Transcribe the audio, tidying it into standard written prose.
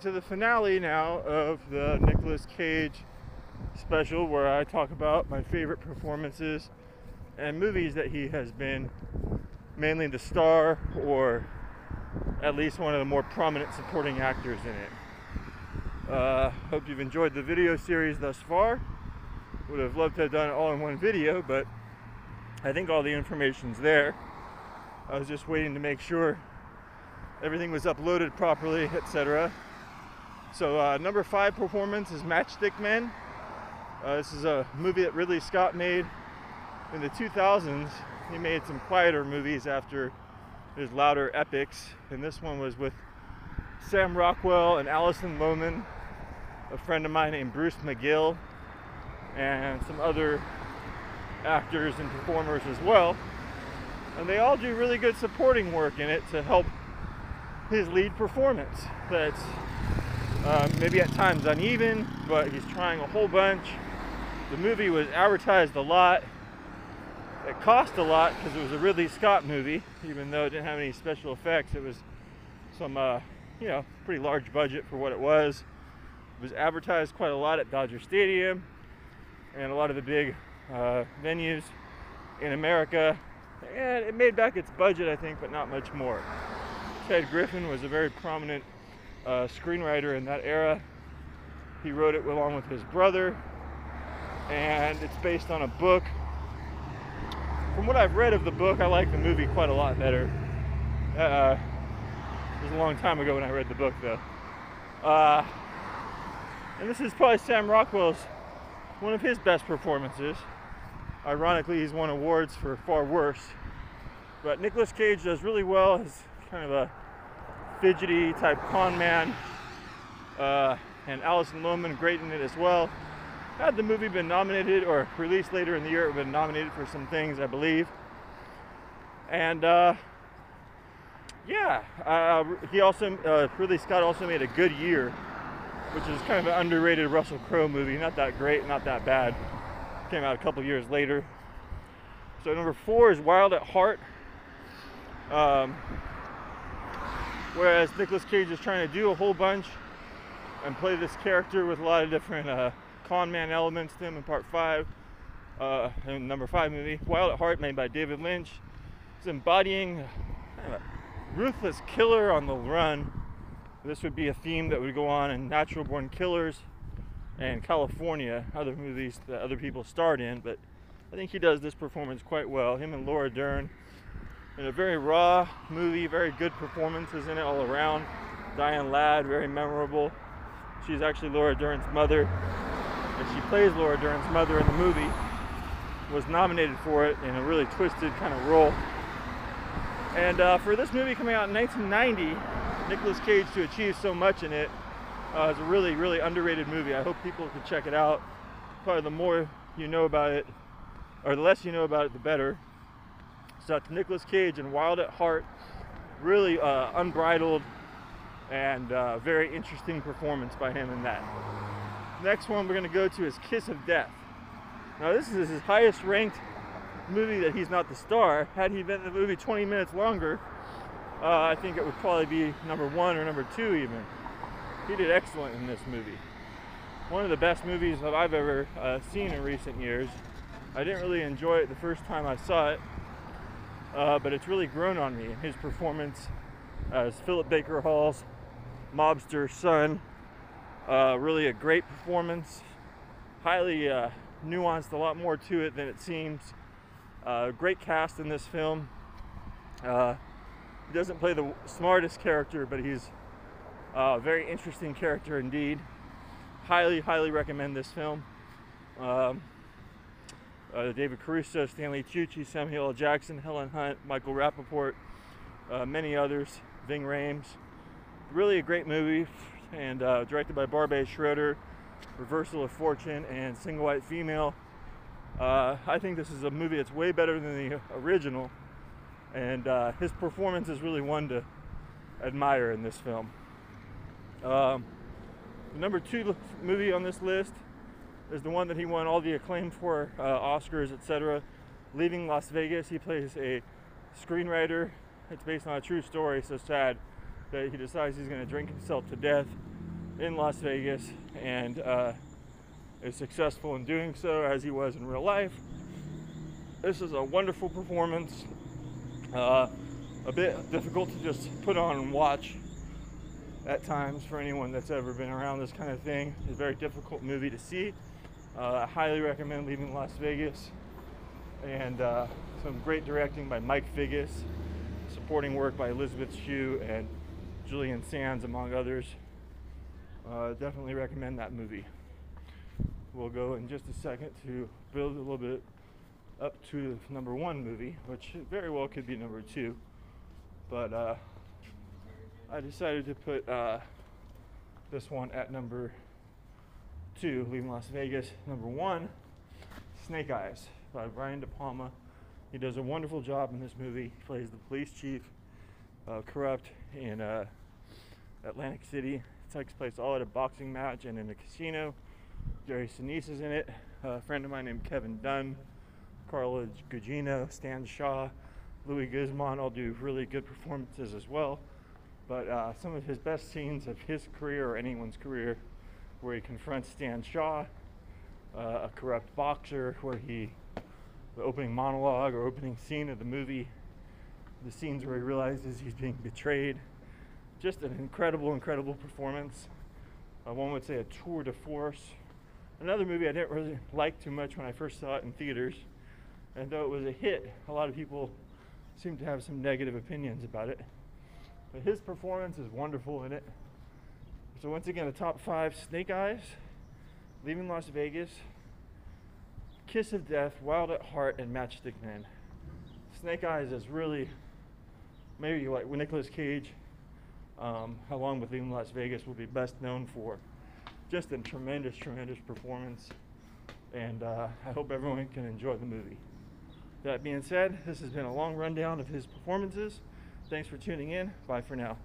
To the finale now of the Nicolas Cage special, where I talk about my favorite performances and movies that he has been mainly the star or at least one of the more prominent supporting actors in it. Hope you've enjoyed the video series thus far. Would have loved to have done it all in one video, but I think all the information's there. I was just waiting to make sure everything was uploaded properly, etc. So number 5 performance is Matchstick Men. This is a movie that Ridley Scott made in the 2000s. He made some quieter movies after his louder epics, and this one was with Sam Rockwell and Alison Lohman, a friend of mine named Bruce McGill, and some other actors and performers as well. And they all do really good supporting work in it to help his lead performance. That's maybe at times uneven, but he's trying a whole bunch. The movie was advertised a lot. It cost a lot because it was a Ridley Scott movie, even though it didn't have any special effects. It was some, pretty large budget for what it was. It was advertised quite a lot at Dodger Stadium and a lot of the big venues in America. And it made back its budget, I think, but not much more. Ted Griffin was a very prominent screenwriter in that era. He wrote it along with his brother, and it's based on a book. From what I've read of the book, I like the movie quite a lot better. It was a long time ago when I read the book, though. And this is probably Sam Rockwell's, one of his best performances. Ironically, he's won awards for far worse. But Nicolas Cage does really well. He's kind of a fidgety type con man, and Alison Lohman great in it as well. Had the movie been nominated or released later in the year, it would have been nominated for some things, I believe. And he also Ridley Scott also made A Good Year, which is kind of an underrated Russell Crowe movie. Not that great, not that bad. Came out a couple years later. So number 4 is Wild at Heart. Whereas Nicolas Cage is trying to do a whole bunch and play this character with a lot of different con man elements to him in part 5, in number 5 movie. Wild at Heart, made by David Lynch. It's embodying kind of a ruthless killer on the run. This would be a theme that would go on in Natural Born Killers and California, other movies that other people starred in, but I think he does this performance quite well. Him and Laura Dern in a very raw movie, very good performances in it all around. Diane Ladd, very memorable. She's actually Laura Dern's mother, and she plays Laura Dern's mother in the movie. Was nominated for it in a really twisted kind of role. And for this movie coming out in 1990, Nicolas Cage to achieve so much in it, is a really, really underrated movie. I hope people can check it out. Probably the more you know about it, or the less you know about it, the better. So it's Nicolas Cage and Wild at Heart. Really unbridled and very interesting performance by him in that. Next one we're going to go to is Kiss of Death. Now this is his highest ranked movie that he's not the star. Had he been in the movie 20 minutes longer, I think it would probably be number 1 or number 2 even. He did excellent in this movie. One of the best movies that I've ever seen in recent years. I didn't really enjoy it the first time I saw it, but it's really grown on me. His performance as Philip Baker Hall's mobster son, really a great performance. Highly nuanced, a lot more to it than it seems. Great cast in this film. He doesn't play the smartest character, but he's a very interesting character indeed. Highly, highly recommend this film. David Caruso, Stanley Tucci, Samuel L. Jackson, Helen Hunt, Michael Rappaport, many others, Ving Rhames. Really a great movie, and directed by Barbet Schroeder, Reversal of Fortune, and Single White Female. I think this is a movie that's way better than the original, and his performance is really one to admire in this film. The number 2 movie on this list is the one that he won all the acclaim for, Oscars, etc. Leaving Las Vegas. He plays a screenwriter. It's based on a true story, so sad that he decides he's going to drink himself to death in Las Vegas, and is successful in doing so as he was in real life. This is a wonderful performance. A bit difficult to just put on and watch at times for anyone that's ever been around this kind of thing. It's a very difficult movie to see. I highly recommend Leaving Las Vegas. And some great directing by Mike Figgis, supporting work by Elizabeth Shue and Julian Sands, among others. Definitely recommend that movie. We'll go in just a second to build a little bit up to number 1 movie, which very well could be number 2. But I decided to put this one at number 2, Leaving Las Vegas. Number 1, Snake Eyes by Brian De Palma. He does a wonderful job in this movie. He plays the police chief, corrupt in Atlantic City. It takes place all at a boxing match and in a casino. Jerry Sinise is in it. A friend of mine named Kevin Dunn, Carla Gugino, Stan Shaw, Louis Guzman all do really good performances as well. But some of his best scenes of his career, or anyone's career, where he confronts Stan Shaw, a corrupt boxer, where the opening monologue or opening scene of the movie, the scenes where he realizes he's being betrayed. Just an incredible performance. One would say a tour de force. Another movie I didn't really like too much when I first saw it in theaters, and though it was a hit, a lot of people seem to have some negative opinions about it. But his performance is wonderful in it. So once again, the top 5: Snake Eyes, Leaving Las Vegas, Kiss of Death, Wild at Heart, and Matchstick Men. Snake Eyes is really, maybe like Nicolas Cage, along with Leaving Las Vegas, will be best known for. Just a tremendous performance, and I hope everyone can enjoy the movie. That being said, this has been a long rundown of his performances. Thanks for tuning in. Bye for now.